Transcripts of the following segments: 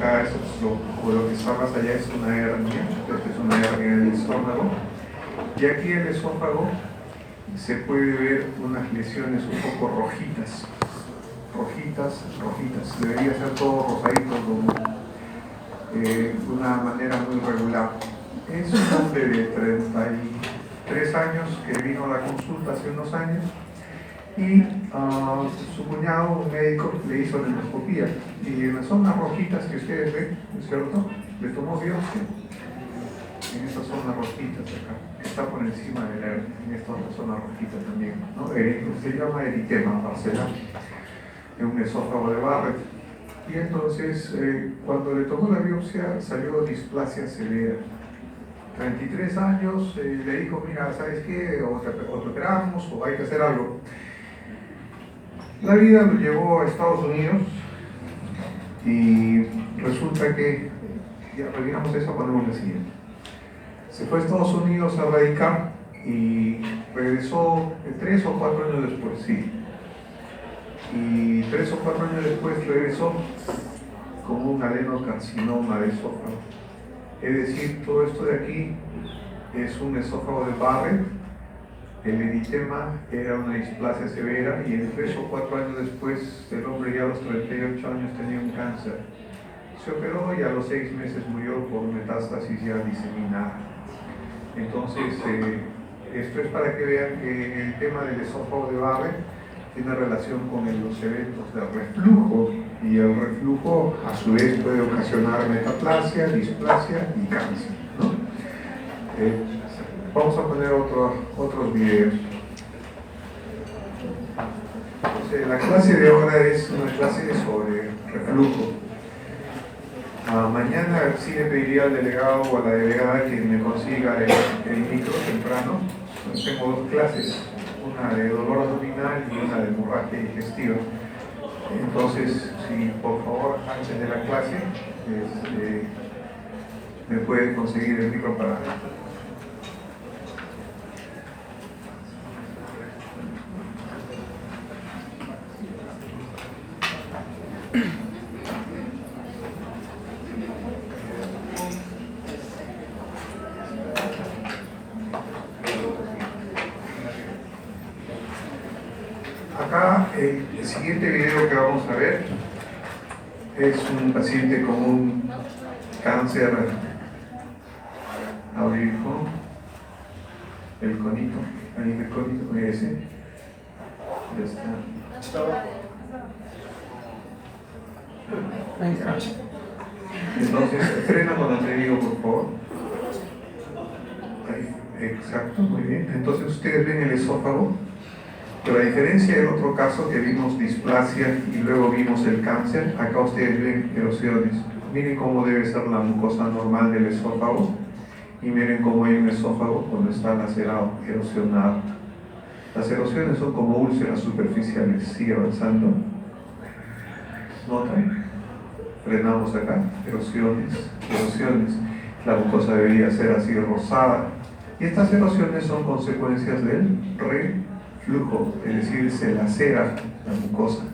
acá lo que está más allá es una hernia, esta es una hernia del estómago, y aquí el esófago se puede ver unas lesiones un poco rojitas, debería ser todo rosadito, como de una manera muy regular. Es un hombre de 33 años que vino a la consulta hace unos años y su cuñado, un médico, le hizo la endoscopía y en las zonas rojitas que ustedes ven, ¿no es cierto? Le tomó biopsia en esta zona rojita acá, que está por encima de la hernia, en esta otra zona rojita también, ¿no? Se llama eritema parcial en un esófago de Barrett. Y entonces, cuando le tomó la biopsia, salió displasia severa. 33 años, le dijo, mira, ¿sabes qué? O te operamos o hay que hacer algo. La vida lo llevó a Estados Unidos y resulta que, ya olvidamos eso, ponemos la siguiente. Se fue a Estados Unidos a radicar y regresó 3 o 4 años después, sí. Y 3 o 4 años después regresó con un adenocarcinoma de esófago. Es decir, todo esto de aquí es un esófago de Barrett. El eritema era una displasia severa y en 3 o 4 años después el hombre ya a los 38 años tenía un cáncer. Se operó y a los 6 meses murió por metástasis ya diseminada. Entonces, esto es para que vean que el tema del esófago de Barrett tiene relación con los eventos del reflujo, y el reflujo a su vez puede ocasionar metaplasia, displasia y cáncer, ¿no? Vamos a poner otros videos. Entonces, la clase de ahora es una clase sobre reflujo. Mañana sí le pediría al delegado o a la delegada que me consiga el micro temprano. Tengo 2 clases, una de dolor abdominal y una de hemorragia digestiva. Entonces, si por favor antes de la clase me pueden conseguir el micro para... Acá el siguiente video que vamos a ver es un paciente con un cáncer aurículo, el conito, ahí el conito ese, ya está. Entonces, frena cuando te digo, por favor. Ahí, exacto, muy bien. Entonces ustedes ven el esófago. Pero a diferencia del otro caso que vimos displasia y luego vimos el cáncer, acá ustedes ven erosiones. Miren cómo debe ser la mucosa normal del esófago y miren cómo hay un esófago cuando está lacerado, erosionado. Las erosiones son como úlceras superficiales. Sigue avanzando. ¿Notan? Frenamos acá. Erosiones. La mucosa debería ser así rosada. Y estas erosiones son consecuencias del reflujo, es decir, se lacera la mucosa.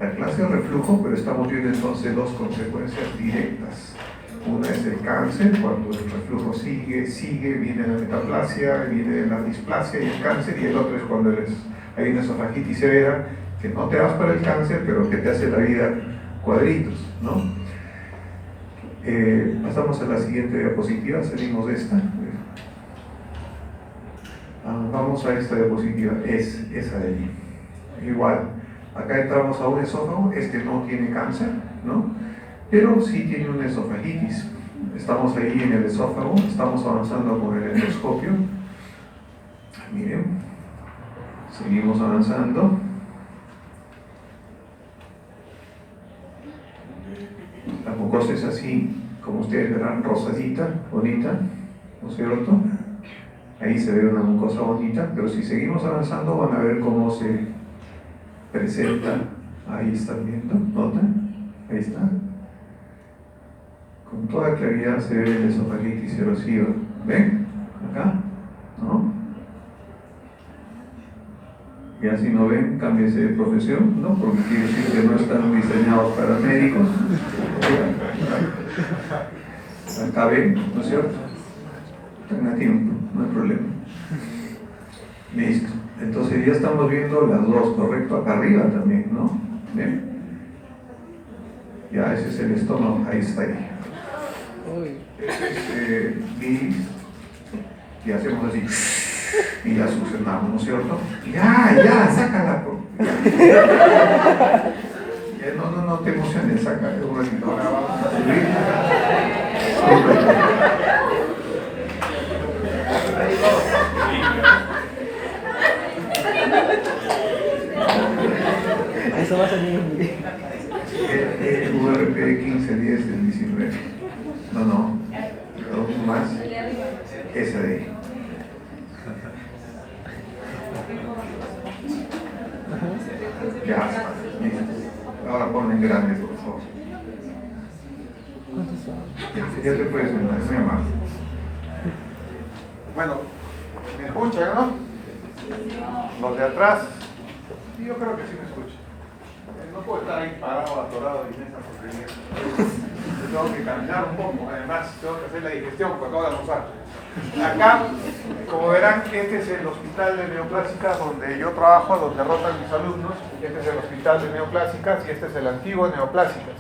La clase de reflujo, pero estamos viendo entonces 2 consecuencias directas. Una es el cáncer, cuando el reflujo sigue, viene la metaplasia, viene la displasia y el cáncer, y el otro es cuando hay una esofagitis severa, que no te vas para el cáncer, pero que te hace la vida cuadritos, ¿no? Pasamos a la siguiente diapositiva, salimos de esta. Vamos a esta diapositiva, es esa de allí. Igual, acá entramos a un esófago, este no tiene cáncer, ¿no? Pero sí tiene una esofagitis. Estamos ahí en el esófago, estamos avanzando con el endoscopio. Miren, seguimos avanzando. La mucosa es así, como ustedes verán, rosadita, bonita, ¿no es cierto? Ahí se ve una mucosa bonita, pero si seguimos avanzando van a ver cómo se presenta. Ahí están viendo, ¿notan? Ahí está. Con toda claridad se ve el esofagitis erosiva. ¿Ven? Acá, ¿no? Ya si no ven, cámbiense de profesión, ¿no? Porque quiere decir que no están diseñados para médicos. Acá ven, ¿no es cierto? Están a tiempo, no hay problema. Listo. Entonces ya estamos viendo las dos, ¿correcto? Acá arriba también, ¿no? ¿Ven? Ya, ese es el estómago, ahí está ahí. Este es bilis. Y hacemos así. Y la succionamos, ¿no es cierto? Ya, sácala. No te emociones, saca un ratito. Ahora vamos a subir. Eso va a salir. El URP 1510 del 19. No. Dos más. Esa de ahí. Ya está. Listo. Ahora ponen grande, por favor. Ya te puedes sentar, es muy amable. Bueno, ¿me escuchan, no? Los de atrás. Sí, yo creo que sí me escuchan. No puedo estar ahí parado, atorado en esa porquería. Yo tengo que caminar un poco, además tengo que hacer la digestión porque acabo de almorzar. Acá, como verán, este es el hospital de neoplásicas donde yo trabajo, donde rotan mis alumnos. Este es el hospital de neoplásicas y este es el antiguo neoplásicas.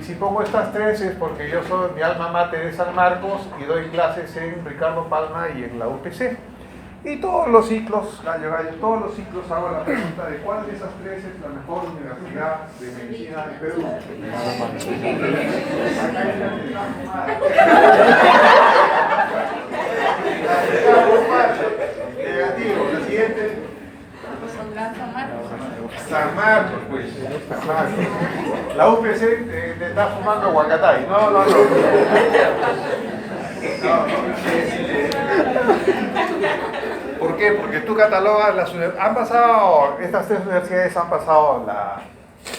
Y si pongo estas tres es porque yo soy mi alma mater de San Marcos y doy clases en Ricardo Palma y en la UPC. Y todos los ciclos, todos los ciclos hago la pregunta de cuál de esas tres es la mejor universidad de medicina de Perú. Negativo, la siguiente. San Marcos, pues. San Marcos. La UPC te está fumando Huacatay. No. ¿Por qué? Porque tú catalogas las universidades. Estas tres universidades han pasado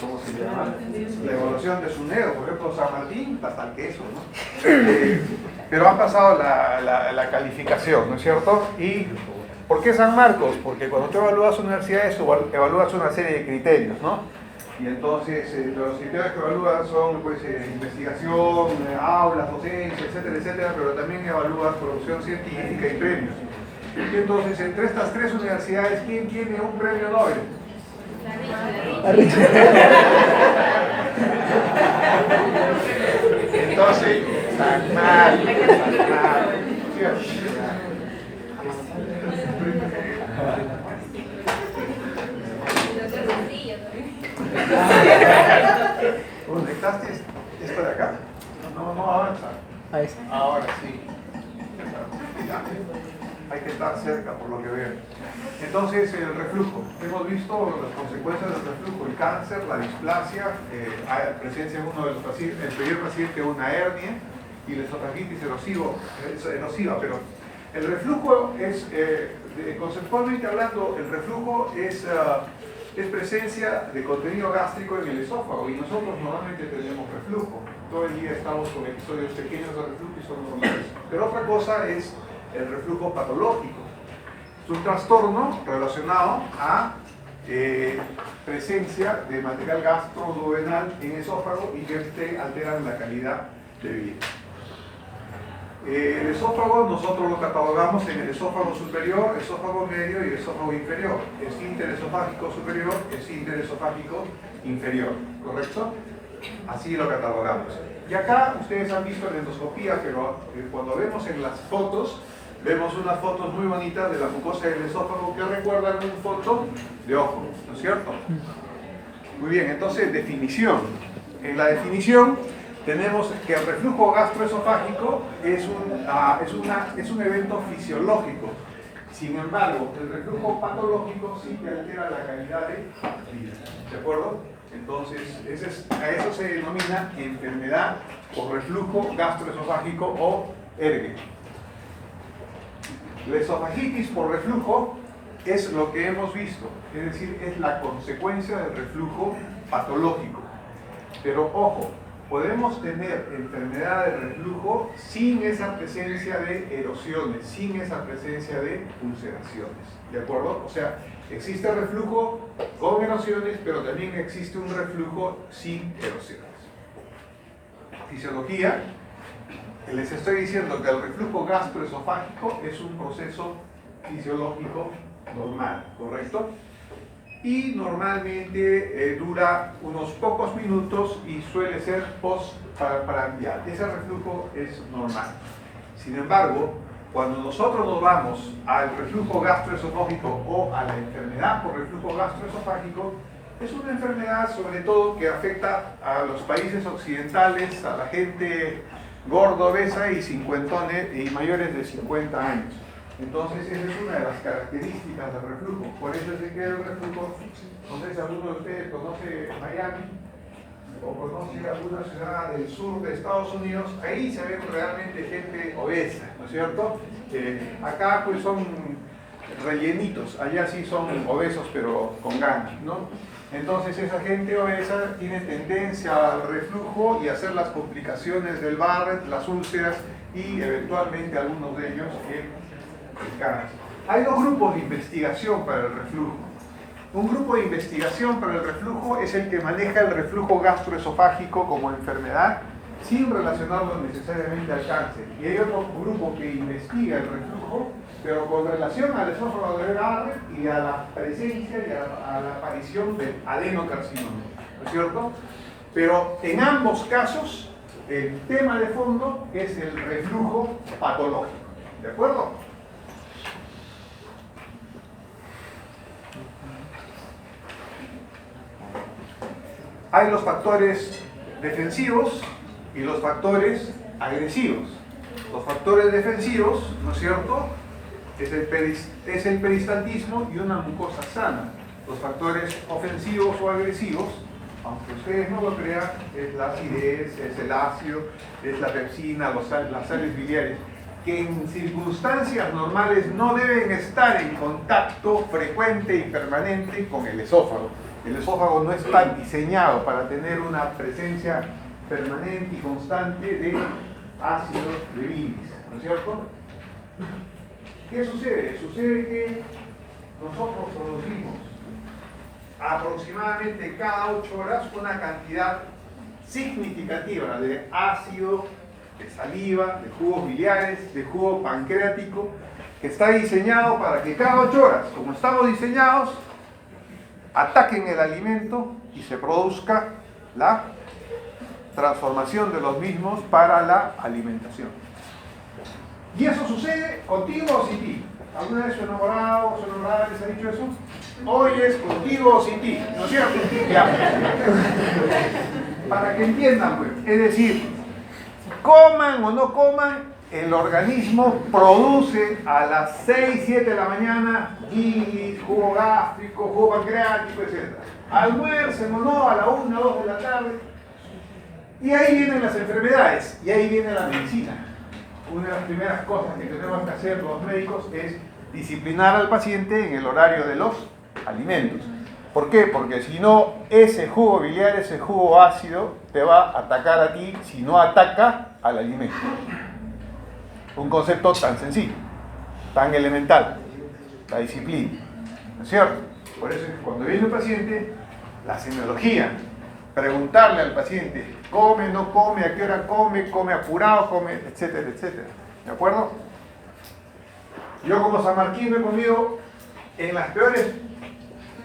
¿cómo se llama? La evaluación de SUNEDO, por ejemplo, San Martín, hasta el queso, ¿no? Pero han pasado la calificación, ¿no es cierto? ¿Y por qué San Marcos? Porque cuando tú evalúas universidades, evalúas una serie de criterios, ¿no? Y entonces los criterios que evalúas son pues, investigación, aulas, docencia, etcétera, pero también evalúas producción científica y premios. Y entonces, entre estas tres universidades, ¿quién tiene un premio Nobel? Entonces, San Marcos. ¿Conectaste esto de acá? No avanza. Ahora sí. Hay que estar cerca, por lo que veo. Entonces, el reflujo. Hemos visto las consecuencias del reflujo, el cáncer, la displasia, hay presencia en uno de los pacientes, el primer paciente una hernia y la esofagitis erosiva, pero el reflujo es, conceptualmente hablando, el reflujo es presencia de contenido gástrico en el esófago y nosotros normalmente tenemos reflujo. Todo el día estamos con episodios pequeños de reflujo y son normales. Pero otra cosa es el reflujo patológico. Es un trastorno relacionado a presencia de material gastroduodenal en esófago y que te alteran la calidad de vida. El esófago nosotros lo catalogamos en el esófago superior, esófago medio y esófago inferior. Esfínter esofágico superior, esfínter esofágico inferior, ¿correcto? Así lo catalogamos. Y acá ustedes han visto la endoscopía, pero cuando vemos en las fotos, vemos unas fotos muy bonitas de la mucosa del esófago que recuerdan una foto de ojo, ¿no es cierto? Muy bien, entonces definición. En la definición tenemos que el reflujo gastroesofágico es un evento fisiológico. Sin embargo, el reflujo patológico sí que altera la calidad de vida. ¿De acuerdo? Entonces, a eso se denomina enfermedad por reflujo gastroesofágico o ERGE. La esofagitis por reflujo es lo que hemos visto, es decir, es la consecuencia del reflujo patológico. Pero ojo, podemos tener enfermedad de reflujo sin esa presencia de erosiones, sin esa presencia de ulceraciones, ¿de acuerdo? O sea, existe reflujo con erosiones, pero también existe un reflujo sin erosiones. Fisiología. Les estoy diciendo que el reflujo gastroesofágico es un proceso fisiológico normal, ¿correcto? Y normalmente dura unos pocos minutos y suele ser postprandial. Ese reflujo es normal. Sin embargo, cuando nosotros nos vamos al reflujo gastroesofágico o a la enfermedad por reflujo gastroesofágico, es una enfermedad sobre todo que afecta a los países occidentales, a la gente gorda, obesa y cincuentones y mayores de 50 años. Entonces, esa es una de las características del reflujo. Por eso es que el reflujo, no sé si alguno de ustedes conoce Miami o conoce alguna ciudad del sur de Estados Unidos, ahí se ve realmente gente obesa, ¿no es cierto? Acá pues son rellenitos, allá sí son obesos pero con ganas, ¿no? Entonces esa gente obesa tiene tendencia al reflujo y a hacer las complicaciones del Barrett, las úlceras y eventualmente algunos de ellos el cáncer. Hay dos grupos de investigación para el reflujo. Un grupo de investigación para el reflujo es el que maneja el reflujo gastroesofágico como enfermedad sin relacionarlo necesariamente al cáncer. Y hay otro grupo que investiga el reflujo, pero con relación al esófago de Barrett y a la presencia y a la aparición del adenocarcinoma, ¿no es cierto? Pero en ambos casos, el tema de fondo es el reflujo patológico, ¿de acuerdo? Hay los factores defensivos y los factores agresivos. Los factores defensivos, ¿no es cierto?, es el peristaltismo y una mucosa sana. Los factores ofensivos o agresivos, aunque ustedes no lo crean, es la acidez, es el ácido, es la pepsina, las sales biliares, que en circunstancias normales no deben estar en contacto frecuente y permanente con el esófago. El esófago no está diseñado para tener una presencia permanente y constante de ácido de bilis, ¿no es cierto? ¿Qué sucede? Sucede que nosotros producimos aproximadamente cada 8 horas una cantidad significativa de ácido, de saliva, de jugos biliares, de jugo pancreático, que está diseñado para que cada 8 horas, como estamos diseñados, ataquen el alimento y se produzca la transformación de los mismos para la alimentación. ¿Y eso sucede contigo o sin ti? ¿Alguna vez su enamorado o su enamorada les ha dicho eso? Hoy es contigo o sin ti, ¿no es cierto? Ya. Para que entiendan, pues, es decir, coman o no coman, el organismo produce a las 6, 7 de la mañana bilis, jugo gástrico, jugo pancreático, etc. Almuercen o no a la 1, 2 de la tarde. Y ahí vienen las enfermedades, y ahí viene la medicina. Una de las primeras cosas que tenemos que hacer los médicos es disciplinar al paciente en el horario de los alimentos. ¿Por qué? Porque si no, ese jugo biliar, ese jugo ácido, te va a atacar a ti si no ataca al alimento. Un concepto tan sencillo, tan elemental, la disciplina, ¿no es cierto? Por eso es que cuando viene un paciente, la semiología, preguntarle al paciente, come, no come, a qué hora come, come apurado, come, etcétera, etcétera, ¿de acuerdo? Yo como sanmarquino he comido en las peores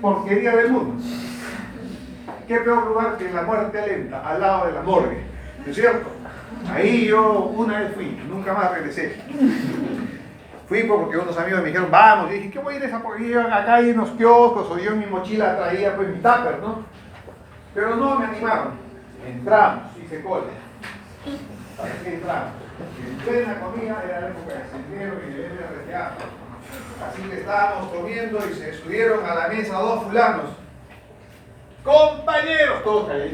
porquerías del mundo. ¿Qué peor lugar que la muerte lenta, al lado de la morgue? ¿No es cierto? Ahí yo una vez fui, nunca más regresé. Fui porque unos amigos me dijeron, vamos, y dije, ¿qué voy a ir a esa porquería? Acá hay unos kioscos, o yo en mi mochila traía pues mi tupper, ¿no? Pero no me animaron. Entramos, hice cola. ¿Para qué entramos? En plena comida era la época de Sendero y de RTA. Así que estábamos comiendo y se subieron a la mesa 2 fulanos. Compañeros, todos callados.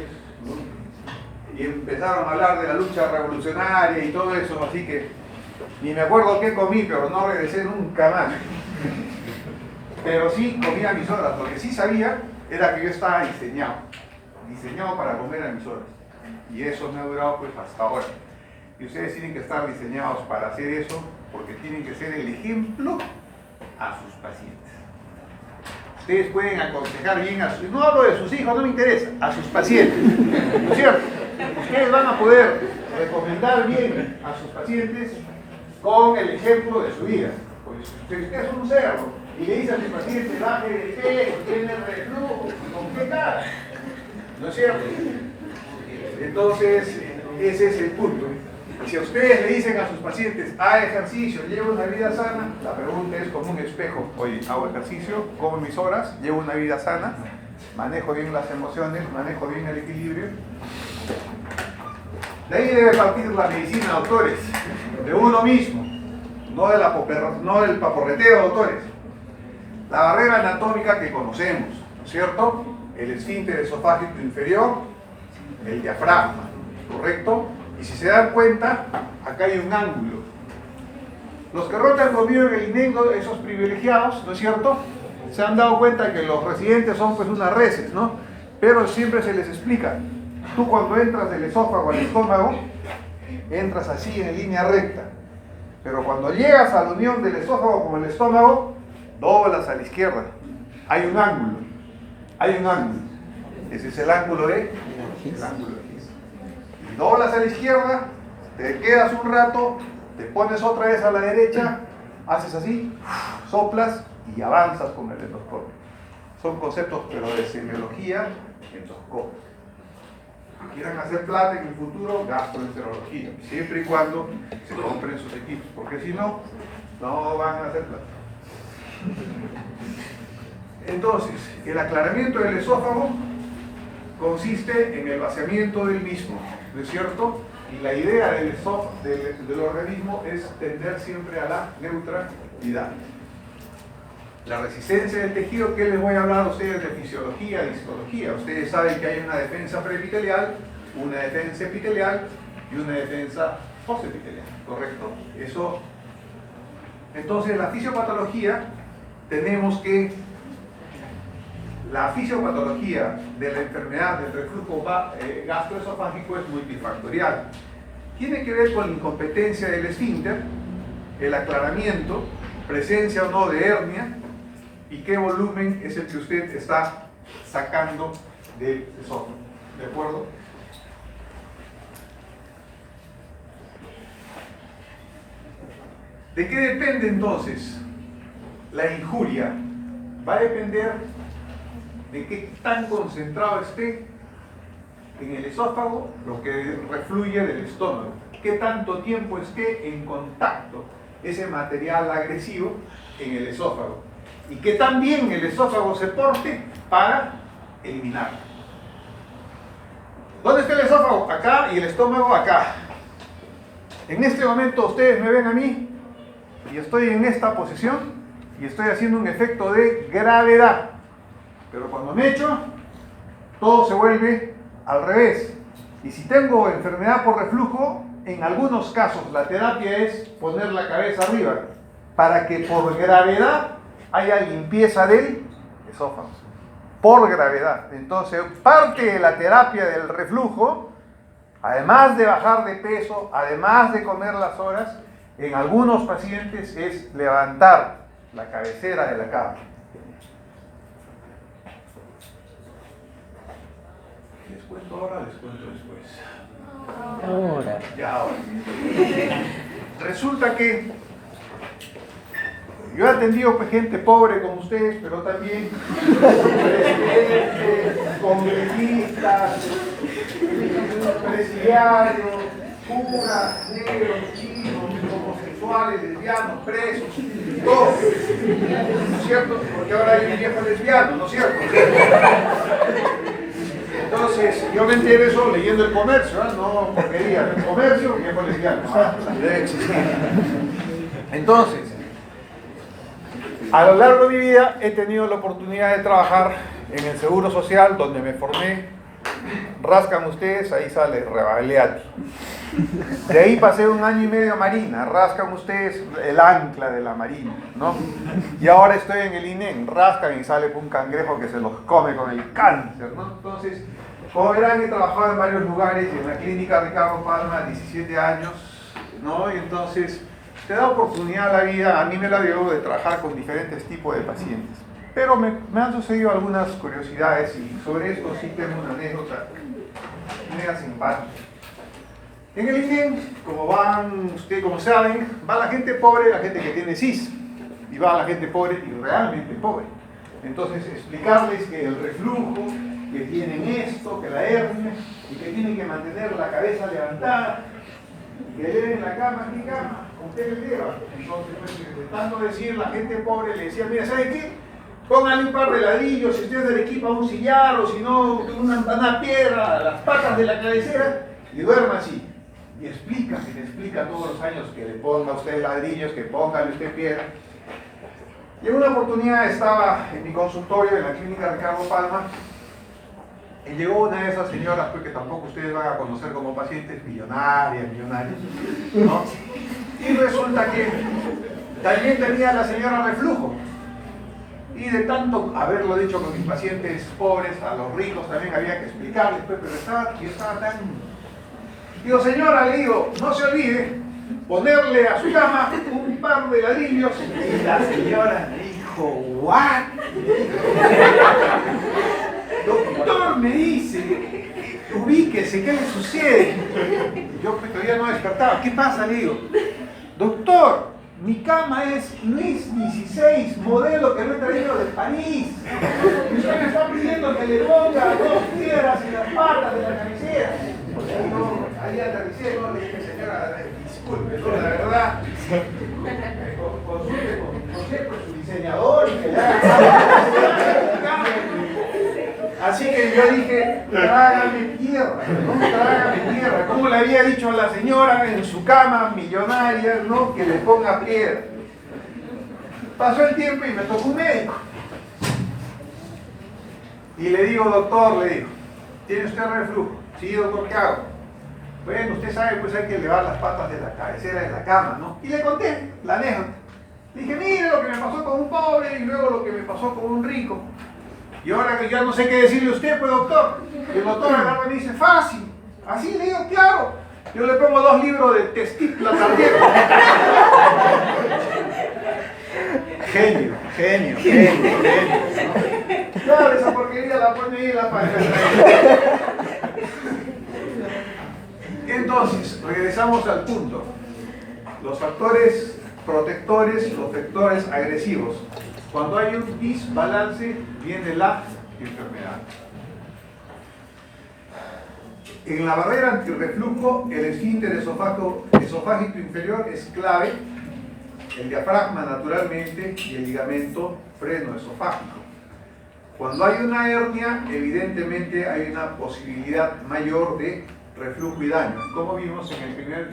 Y empezaron a hablar de la lucha revolucionaria y todo eso, así que ni me acuerdo qué comí, pero no regresé nunca más. Pero sí comía a mis horas, lo que sí sabía era que yo estaba diseñado para comer a mis horas. Y eso me ha durado pues hasta ahora. Y ustedes tienen que estar diseñados para hacer eso, porque tienen que ser el ejemplo a sus pacientes. Ustedes pueden aconsejar bien a sus... No hablo de sus hijos, no me interesa, a sus pacientes, ¿no es cierto? ustedes van a poder recomendar bien a sus pacientes con el ejemplo de su vida. Pues si usted es un cerdo y le dice a su paciente baje de peso, tiene reflujo, ¿con qué cara? ¿No es cierto? Entonces, ese es el punto. Si a ustedes le dicen a sus pacientes, haga ejercicio, lleva una vida sana, la pregunta es como un espejo. Oye, hago ejercicio, como mis horas, llevo una vida sana, manejo bien las emociones, manejo bien el equilibrio. De ahí debe partir la medicina, doctores, de uno mismo, no del paporreteo, doctores. La barrera anatómica que conocemos, ¿no es cierto? El esfínter esofágico inferior, el diafragma, ¿correcto? Y si se dan cuenta, acá hay un ángulo. Los que rotan conmigo en el INEN, esos privilegiados, ¿no es cierto? Se han dado cuenta que los residentes son pues unas reses, ¿no? Pero siempre se les explica. Tú cuando entras del esófago al estómago, entras así en línea recta. Pero cuando llegas a la unión del esófago con el estómago, doblas a la izquierda. Hay un ángulo. Hay un ángulo. Ese es el ángulo de Gis. Y doblas a la izquierda, te quedas un rato, te pones otra vez a la derecha, haces así, soplas y avanzas con el endoscopio. Son conceptos pero de semiología, endoscopio. Si quieran hacer plata en el futuro, gastroenterología, siempre y cuando se compren sus equipos, porque si no, no van a hacer plata. Entonces, el aclaramiento del esófago consiste en el vaciamiento del mismo, ¿no es cierto? Y la idea del organismo es tender siempre a la neutralidad. La resistencia del tejido, ¿qué les voy a hablar a ustedes de fisiología y histología? Ustedes saben que hay una defensa preepitelial, una defensa epitelial y una defensa postepitelial, ¿correcto? Eso. Entonces, la fisiopatología, tenemos que la fisiopatología de la enfermedad del reflujo gastroesofágico es multifactorial. Tiene que ver con la incompetencia del esfínter, el aclaramiento, presencia o no de hernia y qué volumen es el que usted está sacando del esófago. ¿De acuerdo? ¿De qué depende entonces la injuria? Va a depender de qué tan concentrado esté en el esófago lo que refluye del estómago, qué tanto tiempo esté en contacto ese material agresivo en el esófago y qué tan bien el esófago se porte para eliminarlo. ¿Dónde está el esófago? Acá, y el estómago acá. En este momento ustedes me ven a mí y estoy en esta posición y estoy haciendo un efecto de gravedad. Pero cuando me echo, todo se vuelve al revés. Y si tengo enfermedad por reflujo, en algunos casos la terapia es poner la cabeza arriba para que por gravedad haya limpieza del esófago. Por gravedad. Entonces, parte de la terapia del reflujo, además de bajar de peso, además de comer las horas, en algunos pacientes es levantar la cabecera de la cama. ¿Les cuento ahora o les cuento después? Ahora. Ya ahora. Resulta que yo he atendido gente pobre como ustedes, pero también presidentes, congresistas, presidiarios, curas, negros, chinos, homosexuales, lesbianos, presos, todos. ¿No es cierto? Porque ahora hay un viejo lesbiano, ¿no es cierto? Entonces, yo me enteré de eso leyendo El Comercio, ¿eh? No porquería, El Comercio, viejo lesbiano. Debe existir. Entonces, a lo largo de mi vida he tenido la oportunidad de trabajar en el Seguro Social, donde me formé. Rascan ustedes, ahí sale Rebagliati. De ahí pasé 1 año y medio a Marina, rascan ustedes el ancla de la Marina, ¿no? Y ahora estoy en el INEN, rascan y sale un cangrejo que se los come con el cáncer, ¿no? Entonces, como verán, he trabajado en varios lugares, en la clínica Ricardo Palma, 17 años, ¿no? Y entonces, te da oportunidad la vida, a mí me la dio de trabajar con diferentes tipos de pacientes. Pero me han sucedido algunas curiosidades y sobre esto sí tengo una anécdota mega simpática. En el INEM, como saben, va la gente pobre, la gente que tiene CIS, y va la gente pobre y realmente pobre. Entonces, explicarles que el reflujo, que tienen esto, que la hernia, y que tienen que mantener la cabeza levantada, que lleven la cama, ¿qué cama? ¿Con qué le lleva? Entonces, pues, de tanto decir, la gente pobre le decía, mira, ¿sabe qué? Póngale un par de ladrillos, si usted es del equipo, un sillar, o si no, una piedra, las patas de la cabecera, y duerma así. Y le explica todos los años que le ponga usted ladrillos, que póngale usted piedra. Y en una oportunidad estaba en mi consultorio en la clínica Ricardo Palma y llegó una de esas señoras, pues, que tampoco ustedes van a conocer como pacientes, millonarios, ¿no? Y resulta que también tenía la señora reflujo. Y de tanto haberlo dicho con mis pacientes pobres, a los ricos también había que explicarles, pues, pero yo estaba tan... Digo, señora, le digo, no se olvide ponerle a su cama un par de ladrillos. Y la señora me dijo, ¿what? Doctor, me dice, ubíquese, ¿qué le sucede? Y yo pues, todavía no despertaba. ¿Qué pasa? Le digo, doctor, mi cama es Luis XVI, modelo que no he traído de París. Y usted me está pidiendo que le ponga 2 piedras en las patas de la cabecera. Ahí aterricé, no le dije, señora, disculpe, no, la verdad, consulte con su diseñador y que le haga. Así que yo dije, trágame tierra, ¿no? Trágame tierra. Como le había dicho a la señora en su cama millonaria, ¿no? Que le ponga piedra. Pasó el tiempo y me tocó un médico. Y le digo, doctor, le digo, ¿tiene usted reflujo? Sí, doctor, ¿qué hago? Bueno, usted sabe, pues hay que elevar las patas de la cabecera de la cama, ¿no? Y le conté la anécdota. Le dije, mire lo que me pasó con un pobre y luego lo que me pasó con un rico. Y ahora que ya no sé qué decirle a usted, pues, doctor. Y el doctor agarra y me dice, fácil. Así le digo, claro. Yo le pongo 2 libros de testícula también. Genio. ¿No? Claro, esa porquería la pone ahí en la pared. Entonces, regresamos al punto. Los factores protectores, los factores agresivos. Cuando hay un desbalance, viene la enfermedad. En la barrera antirreflujo, el esfínter esofágico inferior es clave, el diafragma naturalmente y el ligamento frenoesofágico. Cuando hay una hernia, evidentemente hay una posibilidad mayor de reflujo y daño, como vimos en el primer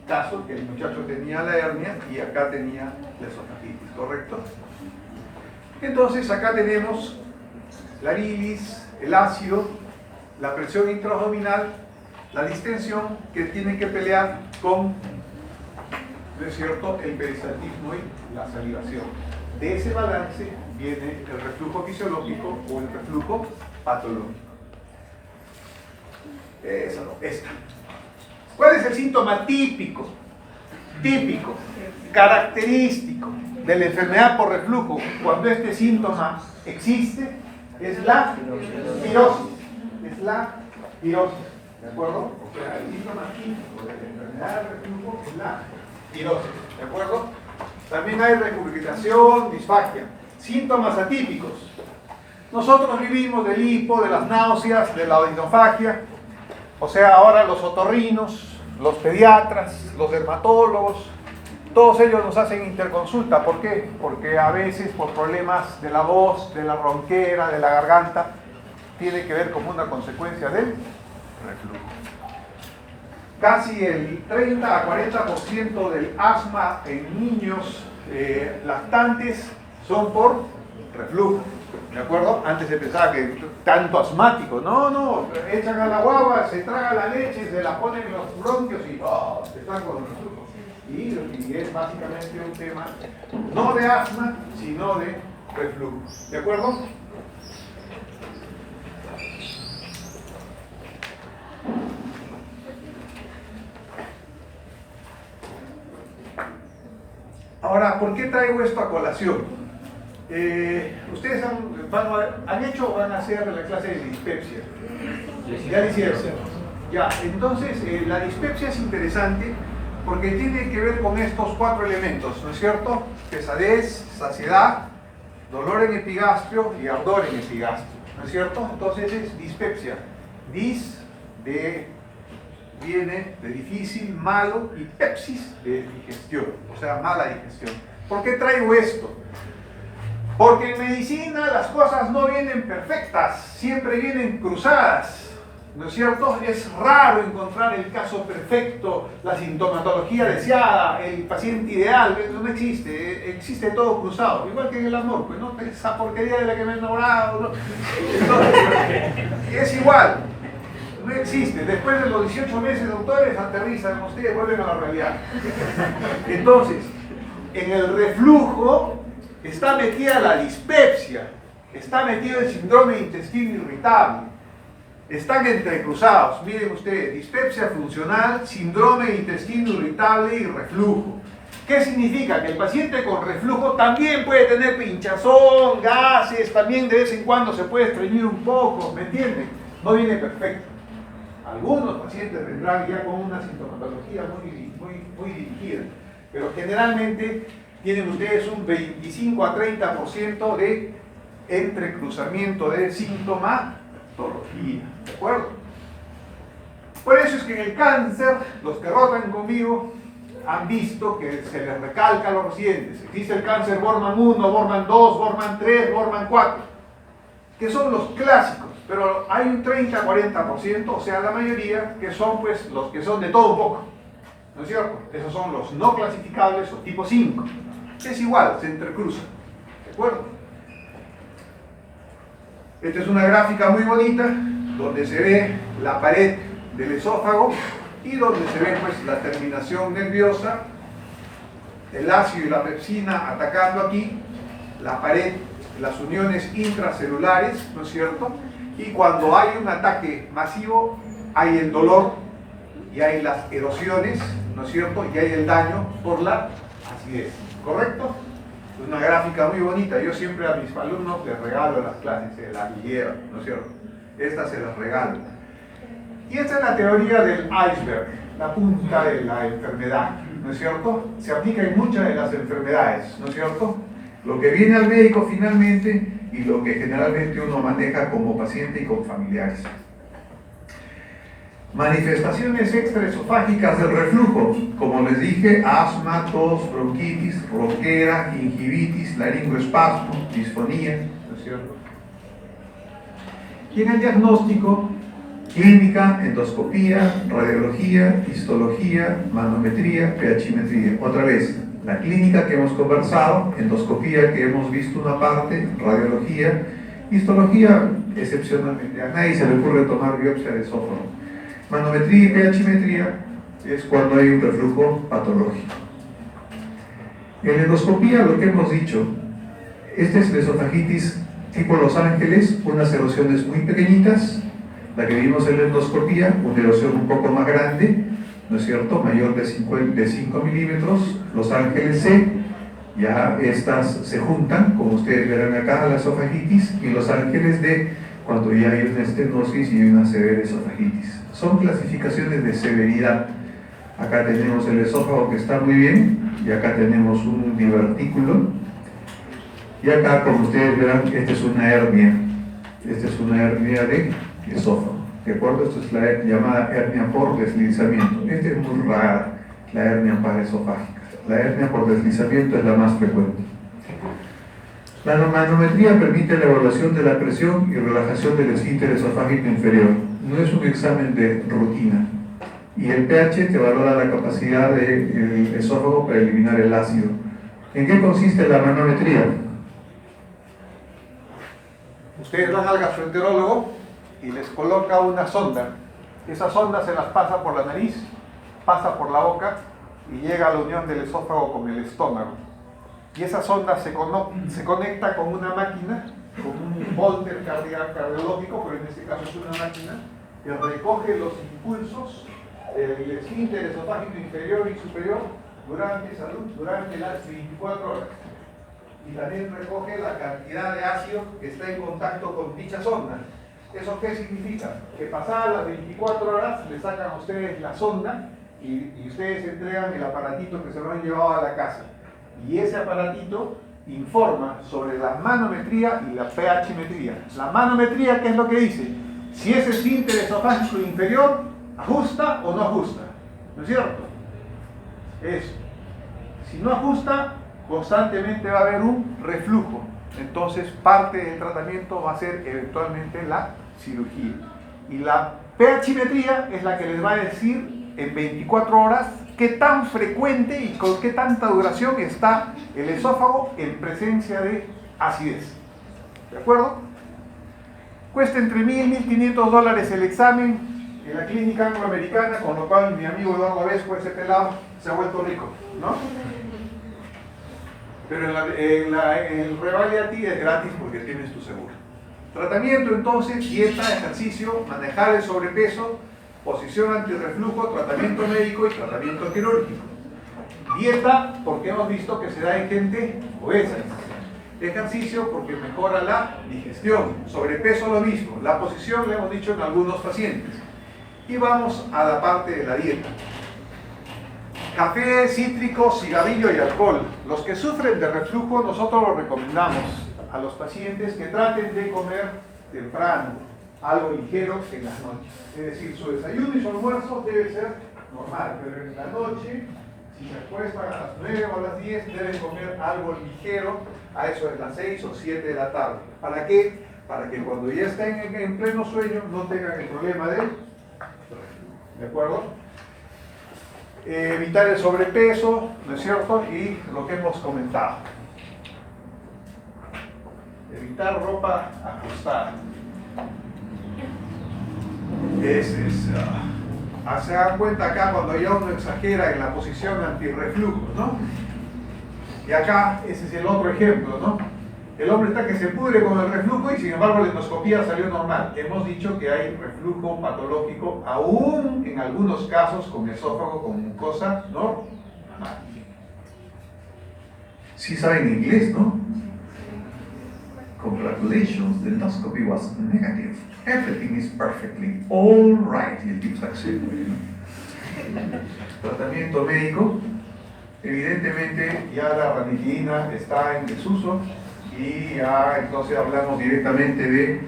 caso, que el muchacho tenía la hernia y acá tenía la esofagitis, ¿correcto? Entonces acá tenemos la bilis, el ácido, la presión intraabdominal, la distensión que tiene que pelear con, ¿no es cierto?, el peristaltismo y la salivación. De ese balance viene el reflujo fisiológico o el reflujo patológico. Esta. ¿Cuál es el síntoma típico, característico de la enfermedad por reflujo cuando este síntoma existe? Es la pirosis. Es la pirosis. ¿De acuerdo? O sea, el síntoma típico de la enfermedad de reflujo es la pirosis. ¿De acuerdo? También hay regurgitación, disfagia. Síntomas atípicos. Nosotros vivimos del hipo, de las náuseas, de la odinofagia. O sea, ahora los otorrinos, los pediatras, los dermatólogos, todos ellos nos hacen interconsulta. ¿Por qué? Porque a veces por problemas de la voz, de la ronquera, de la garganta, tiene que ver como una consecuencia del reflujo. Casi el 30 a 40% del asma en niños lactantes son por reflujo. ¿De acuerdo? Antes se pensaba que tanto asmático. No, echan a la guagua, se traga la leche, se la ponen en los bronquios y están con reflujo. Y es básicamente un tema no de asma, sino de reflujo. ¿De acuerdo? Ahora, ¿por qué traigo esto a colación? Ustedes han hecho o van a hacer la clase de dispepsia. Ya lo hicieron. Ya, entonces la dispepsia es interesante porque tiene que ver con estos 4 elementos, ¿no es cierto? Pesadez, saciedad, dolor en epigastrio y ardor en epigastrio, ¿no es cierto? Entonces es dispepsia. Viene de difícil, malo, y pepsis de digestión, o sea, mala digestión. ¿Por qué traigo esto? Porque en medicina las cosas no vienen perfectas, siempre vienen cruzadas, ¿no es cierto? Es raro encontrar el caso perfecto, la sintomatología deseada, el paciente ideal, no existe, existe todo cruzado, igual que en el amor, pues no, esa porquería de la que me he enamorado, ¿no? Entonces, es igual, no existe. Después de los 18 meses, doctores, aterrizan ustedes, vuelven a la realidad. Entonces, en el reflujo está metida la dispepsia, está metido el síndrome de intestino irritable. Están entrecruzados, miren ustedes, dispepsia funcional, síndrome de intestino irritable y reflujo. ¿Qué significa? Que el paciente con reflujo también puede tener pinchazón, gases, también de vez en cuando se puede estreñir un poco, ¿me entienden? No viene perfecto. Algunos pacientes vendrán ya con una sintomatología muy dirigida, pero generalmente tienen ustedes un 25 a 30% de entrecruzamiento de sintomatología, ¿de acuerdo? Por eso es que en el cáncer, los que rotan conmigo han visto que se les recalca a los residentes. Existe el cáncer Borman 1, Borman 2, Borman 3, Borman 4, que son los clásicos, pero hay un 30-40%, o sea, la mayoría, que son pues los que son de todo un poco, ¿no es cierto? Esos son los no clasificables o tipo 5. Es igual, se entrecruzan, ¿de acuerdo? Esta es una gráfica muy bonita, donde se ve la pared del esófago y donde se ve pues la terminación nerviosa, el ácido y la pepsina atacando aquí, la pared, las uniones intracelulares, ¿no es cierto? Y cuando hay un ataque masivo, hay el dolor y hay las erosiones, ¿no es cierto? Y hay el daño por la acidez, ¿correcto? Es una gráfica muy bonita. Yo siempre a mis alumnos les regalo las clases, se las llevan, ¿no es cierto? Esta se las regalo. Y esta es la teoría del iceberg, la punta de la enfermedad, ¿no es cierto? Se aplica en muchas de las enfermedades, ¿no es cierto? Lo que viene al médico finalmente y lo que generalmente uno maneja como paciente y con familiares. Manifestaciones extraesofágicas del reflujo, como les dije, asma, tos, bronquitis, ronquera, gingivitis, laringoespasmo, disfonía, ¿no es cierto? Y en el diagnóstico, clínica, endoscopía, radiología, histología, manometría, pHimetría. Otra vez, la clínica que hemos conversado, endoscopía que hemos visto una parte, radiología, histología excepcionalmente. A nadie se le ocurre tomar biopsia de esófago. Manometría y pHimetría es cuando hay un reflujo patológico. En endoscopía, lo que hemos dicho, esta es la esofagitis tipo Los Ángeles, unas erosiones muy pequeñitas. La que vimos en la endoscopía, una erosión un poco más grande, ¿no es cierto? Mayor de 5 milímetros. Los Ángeles C, ya estas se juntan, como ustedes verán acá, la esofagitis, y Los Ángeles D, cuando ya hay una estenosis y una severa esofagitis. Son clasificaciones de severidad. Acá tenemos el esófago que está muy bien, y acá tenemos un divertículo, y acá, como ustedes verán, esta es una hernia. Esta es una hernia de esófago, ¿de acuerdo? Esto es la llamada hernia por deslizamiento. Esta es muy rara, la hernia paraesofágica. La hernia por deslizamiento es la más frecuente. La manometría permite la evaluación de la presión y relajación del esfínter esofágico inferior. No es un examen de rutina. Y el pH te valora la capacidad del esófago para eliminar el ácido. ¿En qué consiste la manometría? Ustedes van al gastroenterólogo y les coloca una sonda. Esa sonda se las pasa por la nariz, pasa por la boca y llega a la unión del esófago con el estómago. Y esa sonda se conecta con una máquina, con un volter cardiológico, pero en este caso es una máquina que recoge los impulsos del esfínter esofágico inferior y superior durante las 24 horas. Y también recoge la cantidad de ácido que está en contacto con dicha sonda. ¿Eso qué significa? Que pasadas las 24 horas le sacan a ustedes la sonda y ustedes entregan el aparatito que se lo han llevado a la casa. Y ese aparatito informa sobre la manometría y la pH-metría. La manometría, ¿qué es lo que dice? Si ese esfínter esofágico inferior ajusta o no ajusta. ¿No es cierto? Eso. Si no ajusta, constantemente va a haber un reflujo. Entonces, parte del tratamiento va a ser eventualmente la cirugía. Y la pH-metría es la que les va a decir en 24 horas qué tan frecuente y con qué tanta duración está el esófago en presencia de acidez. ¿De acuerdo? Cuesta entre $1.000 y $1.500 el examen en la clínica angloamericana, con lo cual mi amigo Eduardo Vesco, ese pelado, se ha vuelto rico, ¿no? Pero el Revalide a ti es gratis porque tienes tu seguro. Tratamiento entonces, dieta, ejercicio, manejar el sobrepeso, posición antirreflujo, tratamiento médico y tratamiento quirúrgico. Dieta, porque hemos visto que se da en gente obesa. Ejercicio, porque mejora la digestión. Sobrepeso, lo mismo. La posición, le hemos dicho en algunos pacientes. Y vamos a la parte de la dieta. Café, cítricos, cigarrillo y alcohol. Los que sufren de reflujo, nosotros los recomendamos a los pacientes que traten de comer temprano, algo ligero en las noches. Es decir, su desayuno y su almuerzo debe ser normal, pero en la noche, si se acuestan a las 9 o a las 10, deben comer algo ligero a eso de las 6 o 7 de la tarde. ¿Para qué? Para que cuando ya estén en pleno sueño no tengan el problema de reflujo. ¿De acuerdo? Evitar el sobrepeso, ¿no es cierto? Y lo que hemos comentado. Evitar ropa ajustada. Se dan cuenta acá cuando ya uno exagera en la posición antirreflujo, ¿no? Y acá, ese es el otro ejemplo, ¿no? El hombre está que se pudre con el reflujo y sin embargo la endoscopía salió normal. Hemos dicho que hay reflujo patológico, aún en algunos casos con esófago, con mucosa normal. Sí saben inglés, ¿no? Congratulations, the endoscopy was negative. Everything is perfectly all right. Y el tipo está así, ¿no? Tratamiento médico. Evidentemente ya la ranitidina está en desuso y ya entonces hablamos directamente de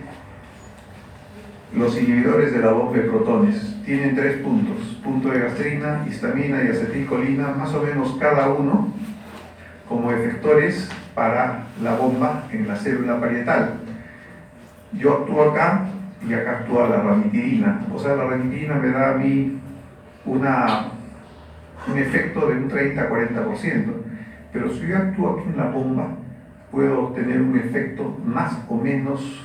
los inhibidores de la bomba de protones. Tienen 3 puntos: punto de gastrina, histamina y acetilcolina, más o menos cada uno como efectores para la bomba en la célula parietal. Yo actúo acá y acá actúa la ranitidina. O sea, la ranitidina me da a mí un efecto de un 30-40%, pero si yo actúo aquí en la bomba, puedo obtener un efecto más o menos